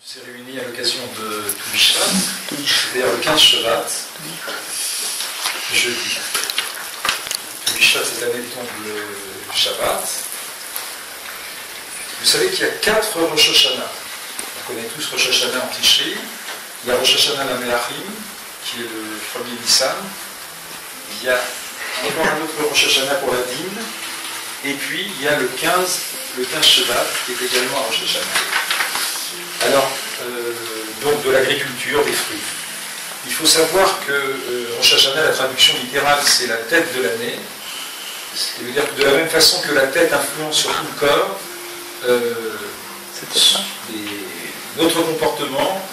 On s'est réunis à l'occasion de Tu Bishvat, c'est-à-dire le 15 Shevat, jeudi. Tu Bishvat, cette année tombe le Shabbat. Vous savez qu'il y a 4 Rosh Hashanah. On connaît tous Rosh Hashanah en Tishri. Il y a Rosh Hashanah la Me'achim, qui est le premier Nissan. Il y a encore un autre Rosh Hashanah pour la dîme. Et puis il y a le 15 Shevat, qui est également un Rosh Hashanah. Alors, donc de l'agriculture, des fruits. Il faut savoir que Rosh Hashanah, la traduction littérale, c'est la tête de l'année. Ce qui veut dire que de la même façon que la tête influence sur tout le corps, notre comportement,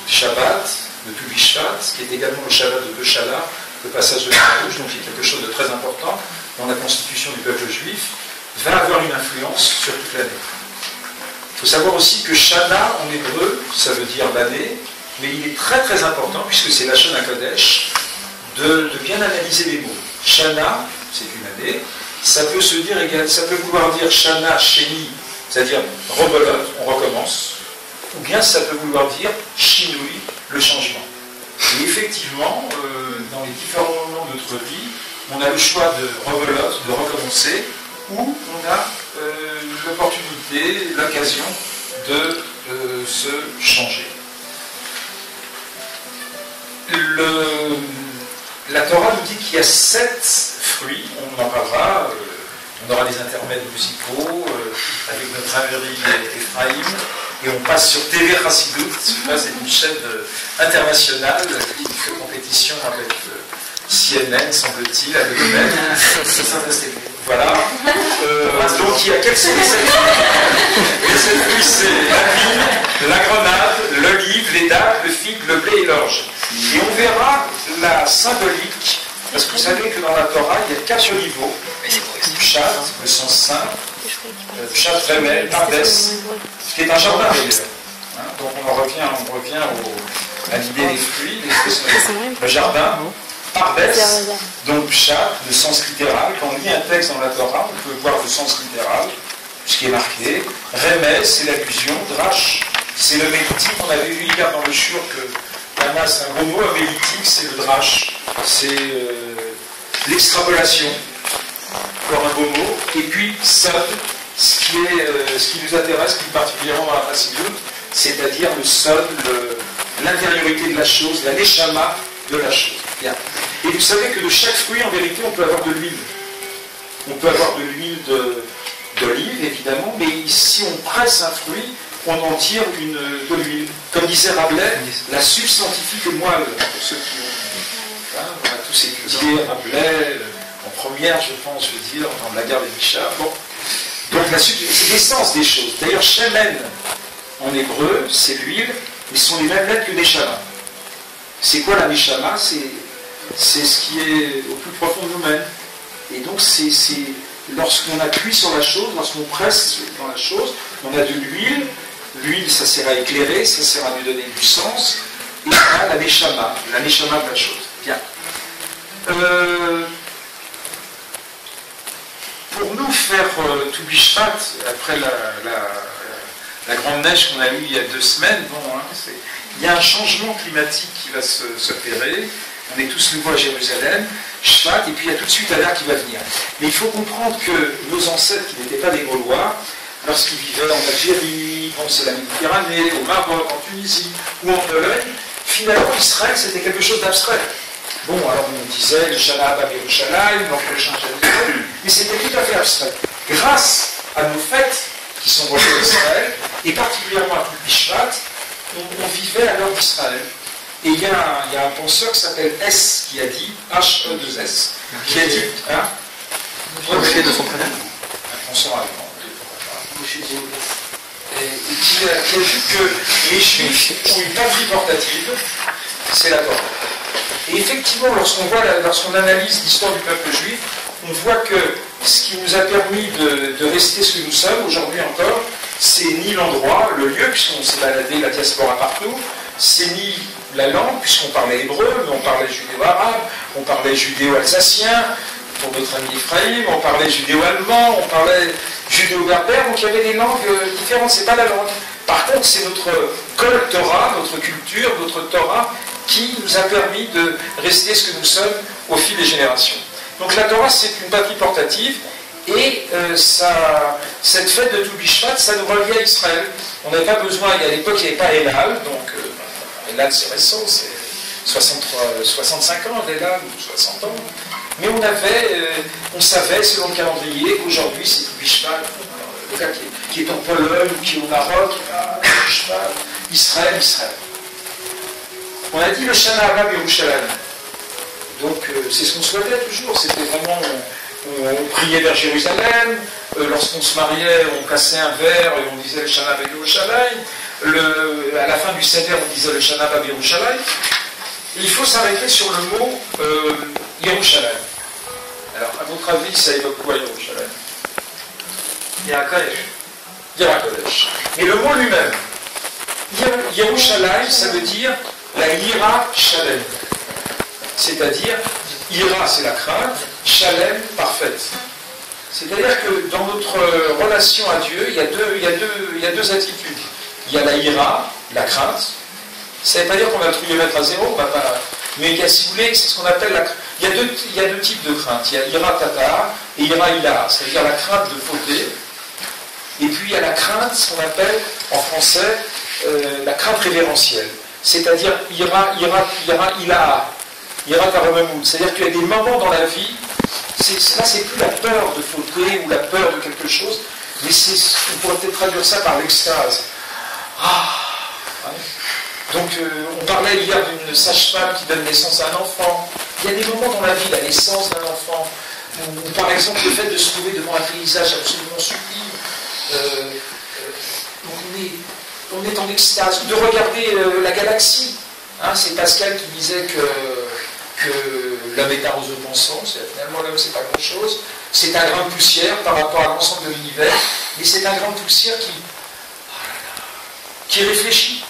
Shabbat, le Tu Bishvat, qui est également le Shabbat de Beshala, le passage de la rouge, donc qui est quelque chose de très important dans la constitution du peuple juif, va avoir une influence sur toute l'année. Il faut savoir aussi que Shana, en hébreu, ça veut dire l'année, mais il est très très important, puisque c'est la Shana Kodesh, de bien analyser les mots. Shana, c'est une année, ça peut se dire, ça peut vouloir dire Shana, Sheni, c'est-à-dire rebelote, on recommence, ou bien ça peut vouloir dire Shinui, le changement. Et effectivement, dans les différents moments de notre vie, on a le choix de rebelote, de recommencer, ou on a l'opportunité, l'occasion de se changer. La Torah nous dit qu'il y a 7 fruits, on en parlera, on aura des intermèdes musicaux avec notre ami Ephraim, et on passe sur TV Chassidut, c'est une chaîne internationale qui fait compétition avec CNN, semble-t-il, avec le même. Voilà. Donc il y a quels sont les 7 fruits? Les 7 fruits, c'est la vigne, la grenade, l'olive, les dattes, le figue, le blé et l'orge. Et on verra la symbolique, parce que vous savez que dans la Torah, il y a 4 niveaux. Pshat, le sens saint, Pshat, Remel, Pardes, ce qui est un jardin d'ailleurs. Donc on revient à l'idée des fruits, le jardin. Pardes, donc Pshat, le sens littéral. Quand on lit un texte dans la Torah, on peut voir le sens littéral, ce qui est marqué. Remel, c'est l'allusion. Drash, c'est le mélitique. On avait vu hier dans le Shur que Lama, c'est un gros mot. Un mélitique, c'est le drash. C'est l'extrapolation. Encore un beau mot. Et puis, Sod, ce qui nous intéresse plus particulièrement dans la Chassidut, c'est-à-dire le Sod, l'intériorité de la chose, la neshama de la chose. Bien. Et vous savez que de chaque fruit, en vérité, on peut avoir de l'huile. On peut avoir de l'huile d'olive, évidemment, mais si on presse un fruit, on en tire de l'huile. Comme disait Rabelais, la substantifique moelle, pour ceux qui ont... on a tous étudié Rabelais, en première, je pense, je veux dire, dans la gare des Michards. Bon. Donc c'est l'essence des choses. D'ailleurs, shemen, en hébreu, c'est l'huile, mais ce sont les mêmes lettres que neshama. C'est quoi la neshama? C'est ce qui est au plus profond de nous-mêmes. Et donc, c'est lorsqu'on appuie sur la chose, lorsqu'on presse dans la chose, on a de l'huile. L'huile, ça sert à éclairer, ça sert à nous donner du sens. Et on a la neshama de la chose. Bien. Pour nous faire Tu Bishvat, après la grande neige qu'on a eue il y a 2 semaines, bon, il y a un changement climatique qui va s'opérer. On est tous nouveaux à Jérusalem, Shvat, et puis il y a tout de suite Adar qui va venir. Mais il faut comprendre que nos ancêtres, qui n'étaient pas des Gaulois, lorsqu'ils vivaient en Algérie, c'est la Méditerranée, au Maroc, en Tunisie ou en Pologne, finalement Israël c'était quelque chose d'abstrait. Bon, alors on disait le Shana Abba Yerushalayim, donc le Shana Jérusalem, mais c'était tout à fait abstrait. Grâce à nos fêtes qui sont reliées à Israël, et particulièrement à Tu Bishvat, on vivait à l'heure d'Israël. Et il y a un penseur qui s'appelle S, qui a dit, H-E-2-S, qui a dit, de son prénom, un penseur allemand, et qui a dit que les Juifs ont une patrie portative, c'est la Torah. Et effectivement, lorsqu'on analyse l'histoire du peuple juif, on voit que ce qui nous a permis de rester ce que nous sommes aujourd'hui encore, c'est ni l'endroit, le lieu, puisqu'on s'est baladé la diaspora partout, c'est ni la langue, puisqu'on parlait hébreu, mais on parlait judéo-arabe, on parlait judéo-alsacien, pour notre ami Ephraim, on parlait judéo-allemand, on parlait judéo-berbère, donc il y avait des langues différentes, c'est pas la langue. Par contre, c'est notre Kol Torah, notre culture, notre Torah, qui nous a permis de rester ce que nous sommes au fil des générations. Donc la Torah, c'est une patrie portative, et cette fête de Tou Bishvat, ça nous reliait à Israël. On n'avait pas besoin, à l'époque, il n'y avait pas Elal, donc Elal, c'est récent, c'est 65 ans, Elal, ou 60 ans. Mais on savait, selon le calendrier, qu'aujourd'hui, c'est Tou Bishvat. Le gars qui est en Pologne ou qui est au Maroc, Israël. On a dit le Shana Haba Yerushalayim. Donc c'est ce qu'on souhaitait toujours. C'était vraiment, on priait vers Jérusalem. Lorsqu'on se mariait, on cassait un verre et on disait le Shana Haba Yerushalayim. À la fin du Seder, on disait le Shana Haba Yerushalayim. Il faut s'arrêter sur le mot Yerushalayim. Alors, à votre avis, ça évoque quoi Yerushalayim? Yerakodesh. Mais le mot lui-même, Yerushalayim, ça veut dire la Yira Shalem. C'est-à-dire, Ira, c'est la crainte, Shalem, parfaite. C'est-à-dire que dans notre relation à Dieu, il y a deux attitudes. Il y a la Ira, la crainte. Ça ne veut pas dire qu'on va tout mettre à zéro, mais si vous voulez, c'est ce qu'on appelle la crainte. Il y a deux types de crainte. Il y a Ira Tata et Ira Ila, c'est-à-dire la crainte de fauter. Et puis il y a la crainte, ce qu'on appelle en français la crainte révérentielle. C'est-à-dire Ira Ila, Ira Taramamoud. C'est-à-dire qu'il y a des moments dans la vie, là c'est plus la peur de fauter ou la peur de quelque chose, mais on pourrait peut-être traduire ça par l'extase. Donc on parlait hier d'une sage-femme qui donne naissance à un enfant. Il y a des moments dans la vie, la naissance d'un enfant, ou par exemple le fait de se trouver devant un paysage absolument sublime. On est en extase, de regarder la galaxie. C'est Pascal qui disait que l'homme est un roseau pensant, finalement l'homme c'est pas grand-chose, c'est un grain de poussière par rapport à l'ensemble de l'univers, mais c'est un grain de poussière qui réfléchit.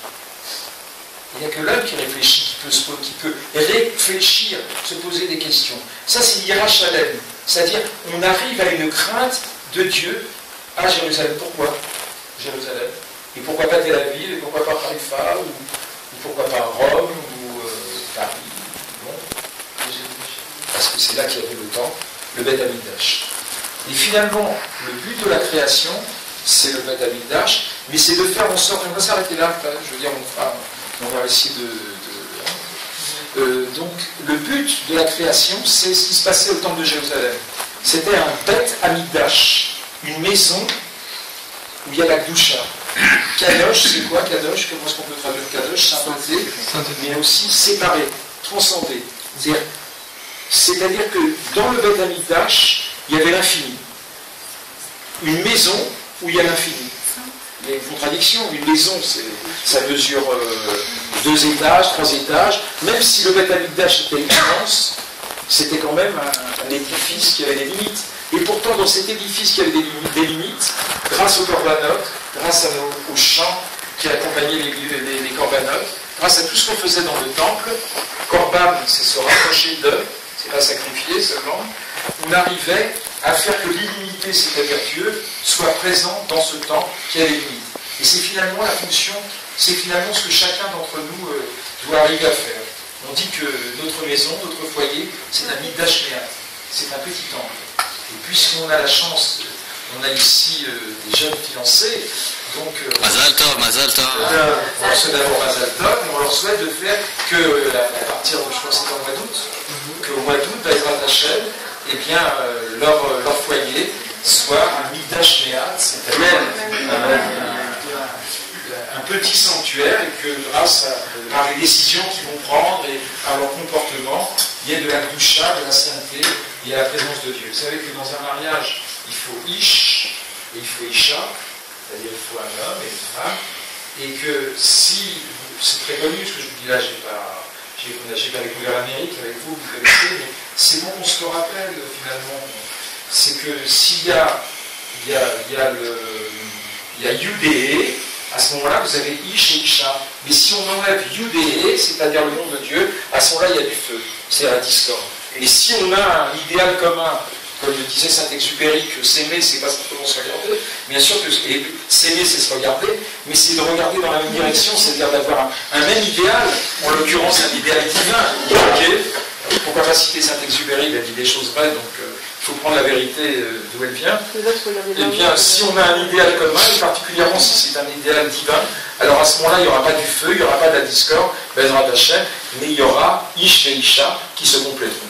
Il n'y a que l'homme qui réfléchit, qui peut réfléchir, se poser des questions. Ça c'est l'Ira Shalem, c'est-à-dire on arrive à une crainte de Dieu à Jérusalem. Pourquoi Jérusalem? Et pourquoi pas Tel Aviv? Et pourquoi pas Haïfa? Ou pourquoi pas Rome? Ou Paris? Bon. Parce que c'est là qu'il y avait le temple, le Beth Amikdash. Et finalement, le but de la création, c'est le Beth Amikdash, mais c'est de faire en sorte, on va s'arrêter là, je veux dire, on va essayer donc, le but de la création, c'est ce qui se passait au temple de Jérusalem. C'était un Beth Amikdash, une maison où il y a la Gdusha. Kadosh, c'est quoi Kadosh? Comment est-ce qu'on peut traduire Kadosh? Sainteté, mais aussi séparé, transcendé. C'est-à-dire que dans le Beth Amikdash, il y avait l'infini. Une maison où il y a l'infini. Il y a une contradiction. Une maison, ça mesure 2 étages, 3 étages. Même si le Beth Amikdash était immense, c'était quand même un édifice qui avait des limites. Et pourtant, dans cet édifice qui avait des limites, grâce aux corbanotes, grâce aux chants qui accompagnaient les corbanotes, grâce à tout ce qu'on faisait dans le temple, Corban, c'est se rapprocher d'eux, c'est pas sacrifier seulement, on arrivait à faire que l'illimité, c'est-à-dire Dieu, soit présent dans ce temple qui a des limites. Et c'est finalement la fonction, c'est finalement ce que chacun d'entre nous doit arriver à faire. On dit que notre maison, notre foyer, c'est un Mikdash Me'at, c'est un petit temple. Et puisqu'on a la chance, on a ici des jeunes fiancés, donc Mazal Tov. On se d'abord Mazal Tov, mais on leur souhaite de faire que, à partir de, je crois que c'est en mois d'août, qu'au mois d'août, Bezrat Hashem, eh bien, leur foyer soit un Mikdash Me'at, c'est-à-dire un petit sanctuaire, et que grâce par les décisions qu'ils vont prendre et par leur comportement, il y ait de la Gdusha, de la sainteté et à la présence de Dieu. Vous savez que dans un mariage, il faut Ish et il faut Isha, c'est-à-dire il faut un homme et une femme, et que si, c'est très connu ce que je vous dis là, j'ai pas découvert l'Amérique avec vous, vous connaissez, mais c'est bon qu'on se le rappelle finalement. C'est que s'il y a Yudéé, à ce moment-là, vous avez Ish et Isha. Mais si on enlève Yudéé, c'est-à-dire le nom de Dieu, à ce moment-là, il y a du feu. C'est la discorde. Et si on a un idéal commun, comme le disait Saint-Exupéry, que s'aimer, c'est pas simplement se regarder. Bien sûr que s'aimer, c'est se regarder, mais c'est de regarder dans la même direction, c'est-à-dire d'avoir un même idéal, en l'occurrence un idéal divin. Okay. Pourquoi pas citer Saint-Exupéry, il a dit des choses vraies, donc il faut prendre la vérité d'où elle vient. Eh bien, si on a un idéal commun, et particulièrement si c'est un idéal divin, alors à ce moment-là, il n'y aura pas du feu, il n'y aura pas de la discorde, Bezrat Hashem, mais il y aura Ish et Isha qui se compléteront.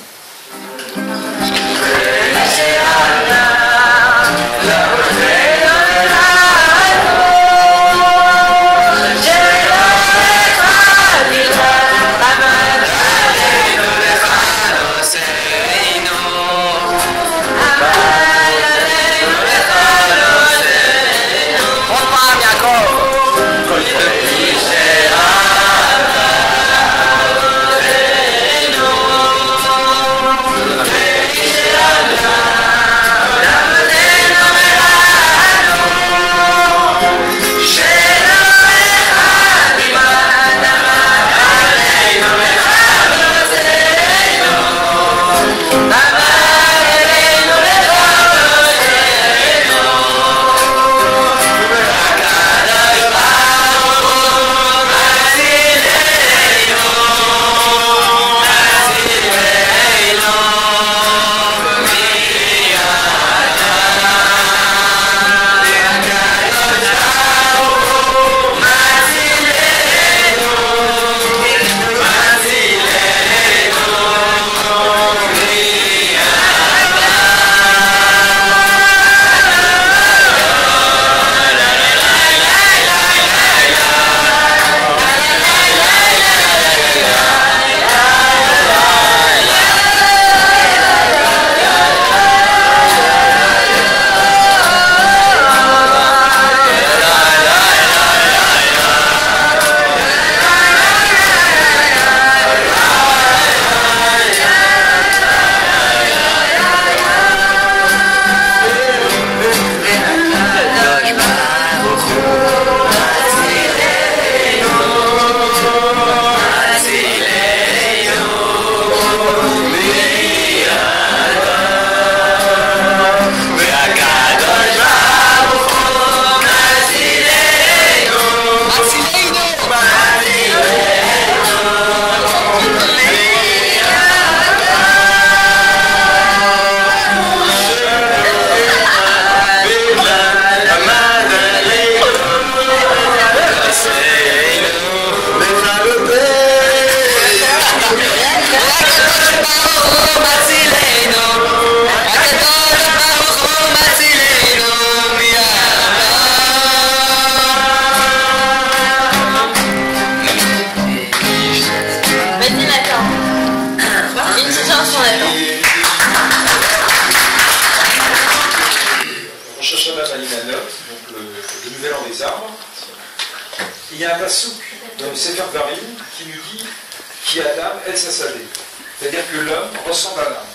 C'est-à-dire que l'homme ressemble à l'âme.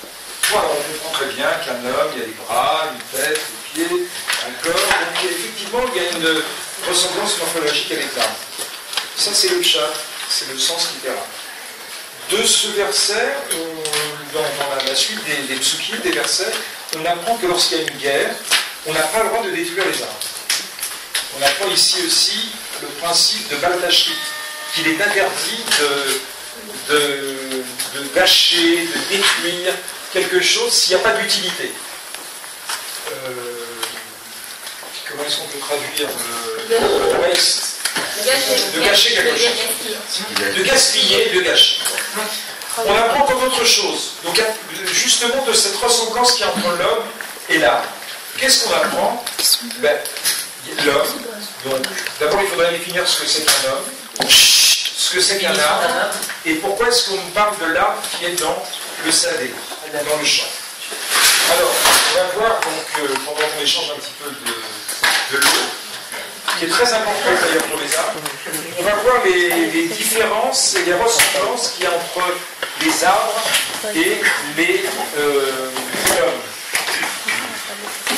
Voilà, on comprend très bien qu'un homme, il y a des bras, une tête, des pieds, un corps. Donc effectivement, il y a une ressemblance morphologique avec l'âme. Ça, c'est le chat, c'est le sens littéral. De ce verset, dans la suite des psukim, des versets, on apprend que lorsqu'il y a une guerre, on n'a pas le droit de détruire les armes. On apprend ici aussi le principe de Baltachit, qu'il est interdit de gâcher, de détruire quelque chose s'il n'y a pas d'utilité. Comment est-ce qu'on peut traduire de gâcher quelque chose. De gaspiller, de gâcher. On apprend comme autre chose. Donc justement de cette ressemblance qu'il y a entre l'homme et l'âme. Qu'est-ce qu'on apprend? L'homme. Donc d'abord il faudrait définir ce que c'est qu'un homme, ce que c'est qu'un arbre, et pourquoi est-ce qu'on parle de l'arbre qui est dans le sadé, dans le champ. Alors, on va voir donc, pendant qu'on échange un petit peu de l'eau, qui est très important d'ailleurs pour les arbres, on va voir les différences et les ressemblances qu'il y a entre les arbres et les hommes.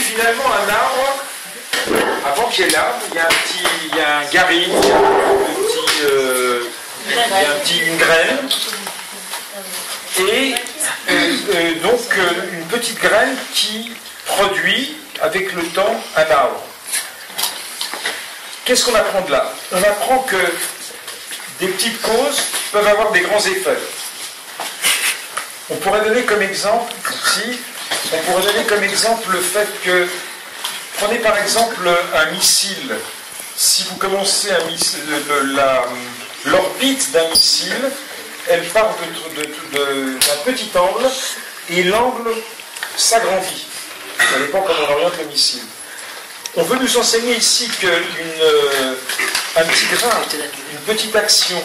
Finalement, un arbre, avant qu'il y ait l'arbre, il y a un garine, une graine, et donc une petite graine qui produit avec le temps un arbre. Qu'est-ce qu'on apprend de là? On apprend que des petites causes peuvent avoir des grands effets. On pourrait donner comme exemple, le fait que, prenez par exemple un missile. Si vous commencez l'orbite d'un missile, elle part d'un petit angle et l'angle s'agrandit. Ça dépend comment on oriente le missile. On veut nous enseigner ici qu'un petit grain, une petite action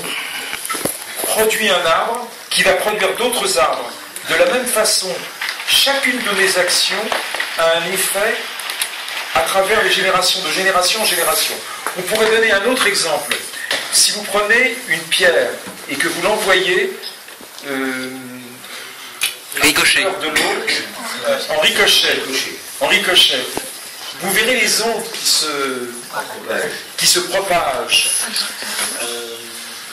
produit un arbre qui va produire d'autres arbres. De la même façon, chacune de mes actions a un effet à travers les générations, de génération en génération. On pourrait donner un autre exemple. Si vous prenez une pierre et que vous l'envoyez ricochet de l'eau, en ricochet, vous verrez les ondes qui se propagent.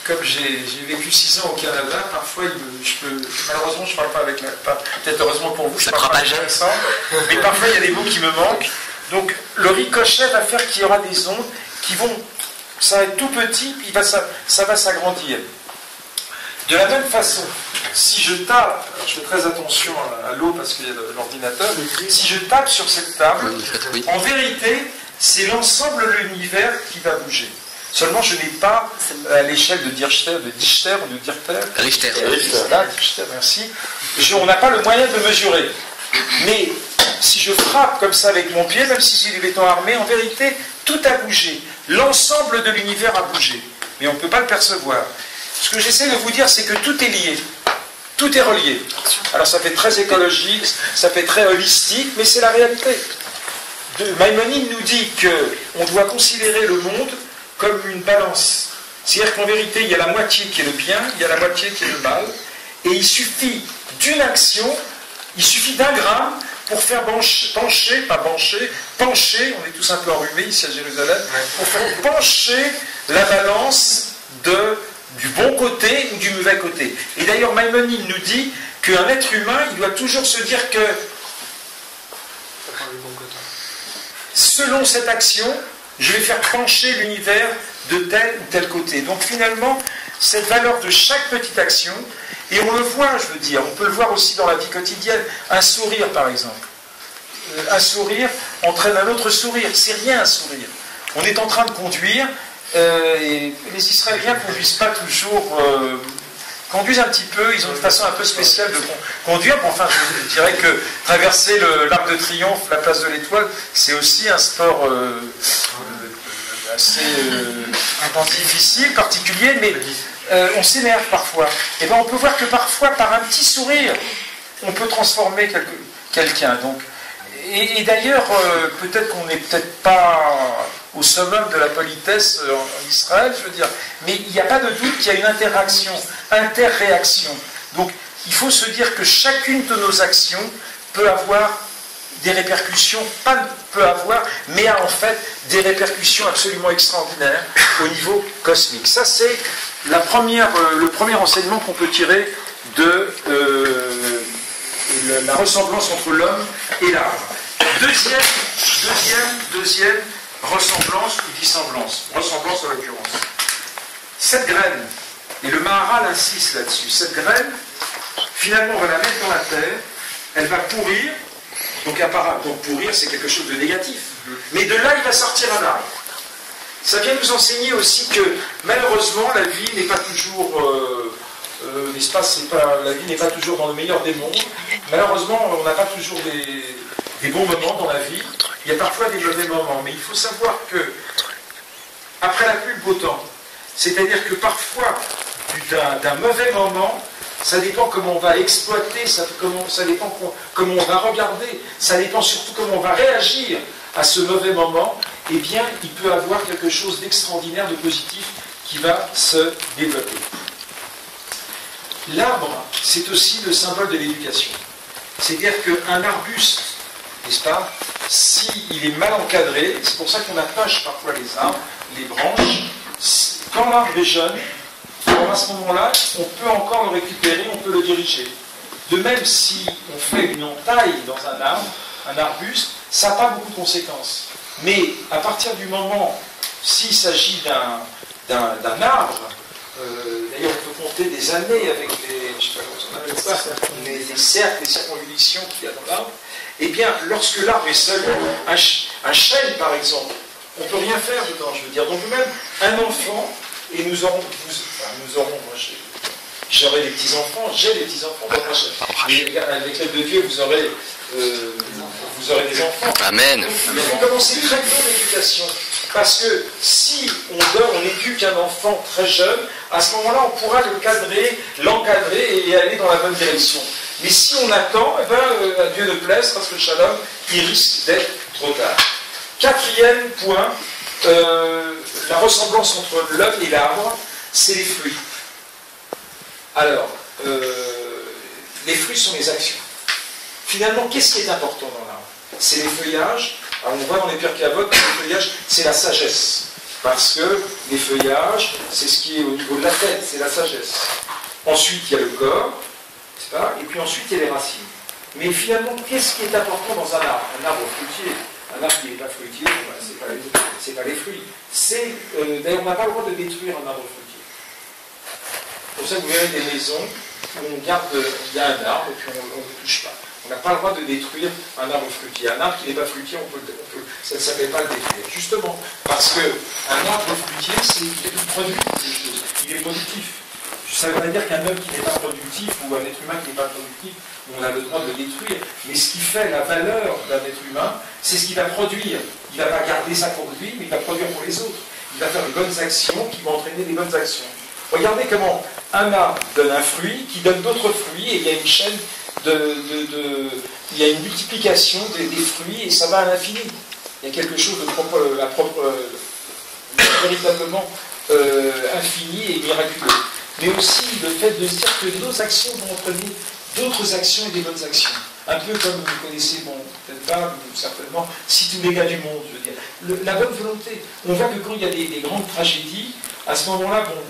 Comme j'ai vécu 6 ans au Canada, parfois, malheureusement, je ne parle pas avec peut-être heureusement pour vous, je ne parle pas avec l'accent, mais parfois, il y a des mots qui me manquent. Donc, le ricochet va faire qu'il y aura des ondes qui vont, ça va être tout petit, puis ça va s'agrandir. De la même façon, si je tape, alors je fais très attention à l'eau parce qu'il y a l'ordinateur, si je tape sur cette table, en vérité, c'est l'ensemble de l'univers qui va bouger. Seulement, je n'ai pas à l'échelle de Dichter ou de Richter. Voilà, Dichter, merci. On n'a pas le moyen de mesurer. Mais si je frappe comme ça avec mon pied, même si c'est du béton armé, en vérité, tout a bougé. L'ensemble de l'univers a bougé. Mais on ne peut pas le percevoir. Ce que j'essaie de vous dire, c'est que tout est lié. Tout est relié. Alors ça fait très écologique, ça fait très holistique, mais c'est la réalité. Maïmonide nous dit qu'on doit considérer le monde comme une balance. C'est-à-dire qu'en vérité, il y a la moitié qui est le bien, il y a la moitié qui est le mal, et il suffit d'une action, il suffit d'un gramme pour faire pencher, on est tous un peu enrhumés ici à Jérusalem, pour faire pencher la balance du bon côté ou du mauvais côté. Et d'ailleurs, Maïmonide nous dit qu'un être humain, il doit toujours se dire que selon cette action, je vais faire pencher l'univers de tel ou tel côté. Donc finalement, cette valeur de chaque petite action, et on le voit, je veux dire, on peut le voir aussi dans la vie quotidienne, un sourire par exemple. Un sourire entraîne un autre sourire, c'est rien un sourire. On est en train de conduire, et les Israéliens ne conduisent pas toujours, conduisent un petit peu, ils ont une façon un peu spéciale de conduire. Bon, enfin, je dirais que traverser l'Arc de Triomphe, la place de l'Étoile, c'est aussi un sport assez difficile, particulier, mais on s'énerve parfois. Et bien on peut voir que parfois, par un petit sourire, on peut transformer quelqu'un. Donc, et d'ailleurs, peut-être qu'on n'est peut-être pas au summum de la politesse en Israël, je veux dire, mais il n'y a pas de doute qu'il y a une interaction, interréaction. Donc, il faut se dire que chacune de nos actions peut avoir des répercussions, pas peut avoir, mais a en fait des répercussions absolument extraordinaires au niveau cosmique. Ça, c'est le premier enseignement qu'on peut tirer de la ressemblance entre l'homme et l'arbre. Deuxième ressemblance ou dissemblance. Ressemblance en l'occurrence. Cette graine, et le Maharal insiste là-dessus, cette graine, finalement, on va la mettre dans la terre, elle va pourrir. Donc pourrir, c'est quelque chose de négatif. Mais de là, il va sortir un arbre. Ça vient nous enseigner aussi que, malheureusement, la vie n'est pas toujours... n'est-ce pas, la vie n'est pas toujours dans le meilleur des mondes. Malheureusement, on n'a pas toujours des bons moments dans la vie. Il y a parfois des mauvais moments. Mais il faut savoir que, après la pluie, le beau temps. C'est-à-dire que parfois, d'un mauvais moment, ça dépend comment on va exploiter, ça dépend comment on va regarder, ça dépend surtout comment on va réagir à ce mauvais moment, eh bien, il peut avoir quelque chose d'extraordinaire, de positif, qui va se développer. L'arbre, c'est aussi le symbole de l'éducation. C'est-à-dire qu'un arbuste, n'est-ce pas, s'il est mal encadré, c'est pour ça qu'on attache parfois les arbres, les branches, quand l'arbre est jeune, alors à ce moment-là, on peut encore le récupérer, on peut le diriger. De même, si on fait une entaille dans un arbre, un arbuste, ça n'a pas beaucoup de conséquences. Mais à partir du moment, s'il s'agit d'un arbre, d'ailleurs on peut compter des années avec les, je sais pas comment on appelle ça, les cercles, les circonvolutions qu'il y a dans l'arbre, eh bien, lorsque l'arbre est seul, un chêne par exemple, on ne peut rien faire dedans, je veux dire. Donc même un enfant, et nous aurons, moi j'aurai des petits-enfants, j'ai des petits-enfants, et avec l'aide de Dieu, vous aurez des enfants. Amen. Donc, il faut commencer très tôt l'éducation. Parce que si on éduque un enfant très jeune, à ce moment-là, on pourra le cadrer, l'encadrer et aller dans la bonne direction. Mais si on attend, eh ben, à Dieu ne plaise, parce que le shalom, il risque d'être trop tard. Quatrième point, la ressemblance entre l'homme et l'arbre, c'est les fruits. Alors, les fruits sont les actions. Finalement, qu'est-ce qui est important dans l'arbre? C'est les feuillages. Alors, on voit dans les Pirkei Avot que les feuillages, c'est la sagesse. Parce que les feuillages, c'est ce qui est au niveau de la tête, c'est la sagesse. Ensuite, il y a le corps, n'est-ce pas? Et puis ensuite, il y a les racines. Mais finalement, qu'est-ce qui est important dans un arbre? Un arbre fruitier. Un arbre qui n'est pas fruitier, c'est pas les fruits. D'ailleurs, on n'a pas le droit de détruire un arbre fruitier. C'est pour ça que vous verrez des maisons où on garde, il y a un arbre et puis on ne touche pas. On n'a pas le droit de détruire un arbre fruitier. Un arbre qui n'est pas fruitier, ça ne s'appelle pas le détruire. Justement, parce qu'un arbre fruitier, il produit des choses. Il est productif. Ça ne veut pas dire qu'un homme qui n'est pas productif ou un être humain qui n'est pas productif, on a le droit de le détruire. Mais ce qui fait la valeur d'un être humain, c'est ce qu'il va produire. Il ne va pas garder ça pour lui, mais il va produire pour les autres. Il va faire de bonnes actions qui vont entraîner des bonnes actions. Regardez comment un arbre donne un fruit qui donne d'autres fruits et il y a une chaîne il y a une multiplication des fruits et ça va à l'infini. Il y a quelque chose de véritablement infini et miraculeux. Mais aussi le fait de se dire que nos actions vont entraîner d'autres actions et des bonnes actions. Un peu comme vous connaissez, bon, peut-être pas, certainement, si tous les gars du monde, je veux dire. La bonne volonté. On voit que quand il y a des grandes tragédies, à ce moment-là, bon,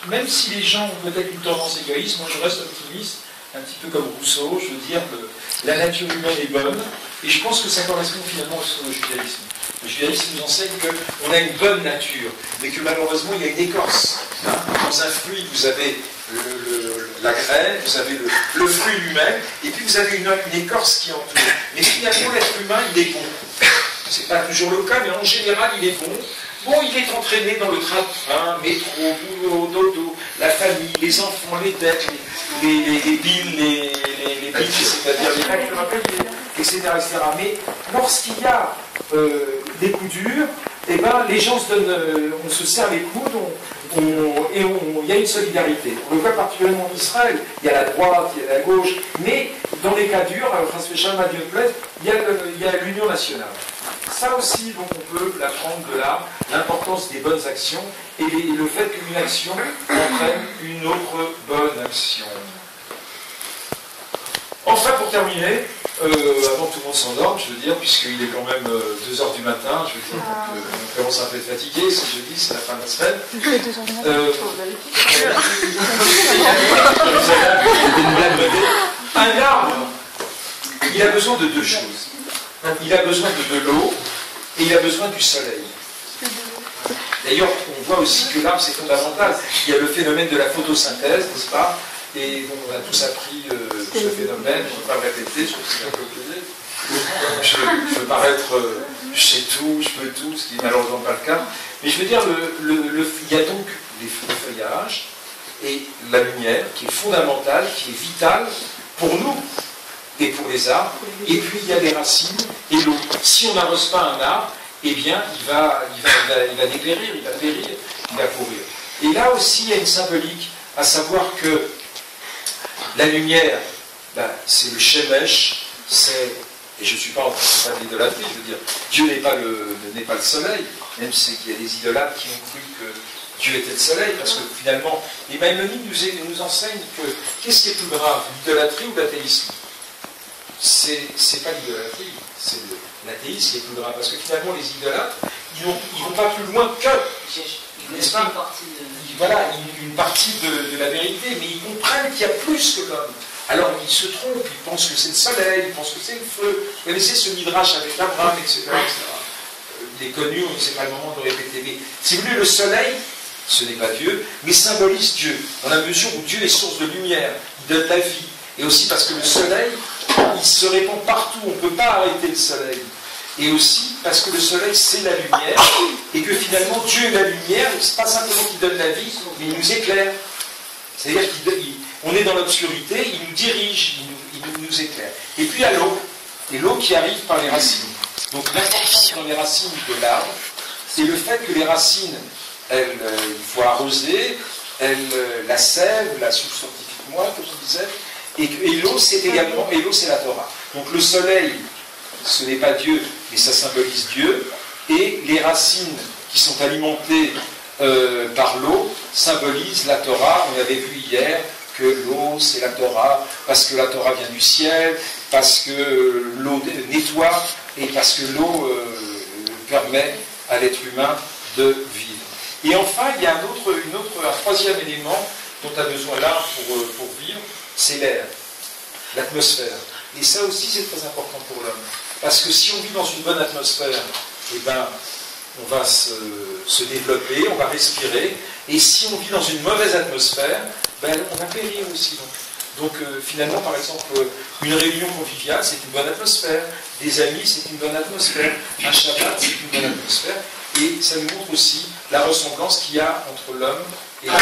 même si les gens ont peut-être une tendance égoïste, moi je reste optimiste, un petit peu comme Rousseau, je veux dire que la nature humaine est bonne, et je pense que ça correspond finalement au judaïsme. Le judaïsme nous enseigne qu'on a une bonne nature, mais que malheureusement il y a une écorce. Hein. Dans un fruit, vous avez la graine, vous avez le fruit lui-même, et puis vous avez une écorce qui entoure. Mais finalement, l'être humain, il est bon. C'est pas toujours le cas, mais en général, il est bon. Bon, il est entraîné dans le train-train, métro, boulot, dodo, la famille, les enfants, les dettes, les billes, c'est-à-dire les règles, etc., etc. Mais lorsqu'il y a des coups durs, eh ben, les gens se donnent, on se serre les coudes, il y a une solidarité. On le voit particulièrement en Israël. Il y a la droite, il y a la gauche, mais dans les cas durs, spécialement à Dieu plaise, il y a l'union nationale. Ça aussi, donc, on peut l'apprendre de là, l'importance des bonnes actions et le fait qu'une action entraîne une autre bonne action. Enfin, pour terminer, avant que tout le monde s'endorme, je veux dire, puisqu'il est quand même 2h du matin, je veux dire, on commence un peu à être fatigué, c'est jeudi, c'est la fin de la semaine. 2h du matin. Un arbre, il a besoin de deux choses. Il a besoin de l'eau et il a besoin du soleil. D'ailleurs, on voit aussi que l'arbre, c'est fondamental. Il y a le phénomène de la photosynthèse, n'est-ce pas? Et bon, on a tous appris ce phénomène, je ne vais pas le répéter, je trouve que c'est un peu opposé. Je veux paraître, je sais tout, je peux tout, ce qui n'est malheureusement pas le cas. Mais je veux dire, il y a donc les feuillages et la lumière qui est fondamentale, qui est vitale pour nous et pour les arbres. Et puis il y a les racines et l'eau. Si on n'arrose pas un arbre, eh bien il va dépérir, il va périr, il va pourrir. Et là aussi il y a une symbolique, à savoir que la lumière, c'est le shemesh, et je ne suis pas en train de l'idolâtrer, je veux dire, Dieu n'est pas le soleil, même si il y a des idolâtres qui ont cru que Dieu était le soleil, parce que finalement, les Maïmonides nous enseignent que qu'est-ce qui est plus grave, l'idolâtrie ou l'athéisme? C'est pas l'idolâtrie, c'est l'athéisme qui est plus grave, parce que finalement les idolâtres, ils vont pas plus loin que, n'est-ce pas? Voilà, une une partie de la vérité, mais ils comprennent qu'il y a plus que l'homme. Alors ils se trompent, ils pensent que c'est le soleil, ils pensent que c'est le feu. Vous connaissez ce midrash avec Abraham, etc. Il est connu, on ne sait pas le moment de le répéter. Mais si vous voulez, le soleil, ce n'est pas Dieu, mais symbolise Dieu, dans la mesure où Dieu est source de lumière, il donne la vie. Et aussi parce que le soleil, il se répand partout, on ne peut pas arrêter le soleil. Et aussi parce que le soleil, c'est la lumière, et que finalement, Dieu est la lumière, c'est pas simplement qu'il donne la vie, mais il nous éclaire. C'est-à-dire qu'on est dans l'obscurité, il nous dirige, il nous éclaire. Et puis il y a l'eau, et l'eau qui arrive par les racines. Donc l'importance dans les racines de l'arbre, c'est le fait que les racines, il faut arroser, la sève, la souche scientifique moi, comme je disais, et l'eau, c'est également, et l'eau, c'est la Torah. Donc le soleil, ce n'est pas Dieu, mais ça symbolise Dieu, et les racines qui sont alimentées par l'eau symbolisent la Torah. On avait vu hier que l'eau, c'est la Torah, parce que la Torah vient du ciel, parce que l'eau nettoie, et parce que l'eau permet à l'être humain de vivre. Et enfin, il y a un troisième élément dont a besoin l'art pour vivre, c'est l'air, l'atmosphère. Et ça aussi, c'est très important pour l'homme. Parce que si on vit dans une bonne atmosphère, eh ben, on va se développer, on va respirer. Et si on vit dans une mauvaise atmosphère, ben, on va périr aussi. Donc finalement, par exemple, une réunion conviviale, c'est une bonne atmosphère. Des amis, c'est une bonne atmosphère. Un Shabbat, c'est une bonne atmosphère. Et ça nous montre aussi la ressemblance qu'il y a entre l'homme et la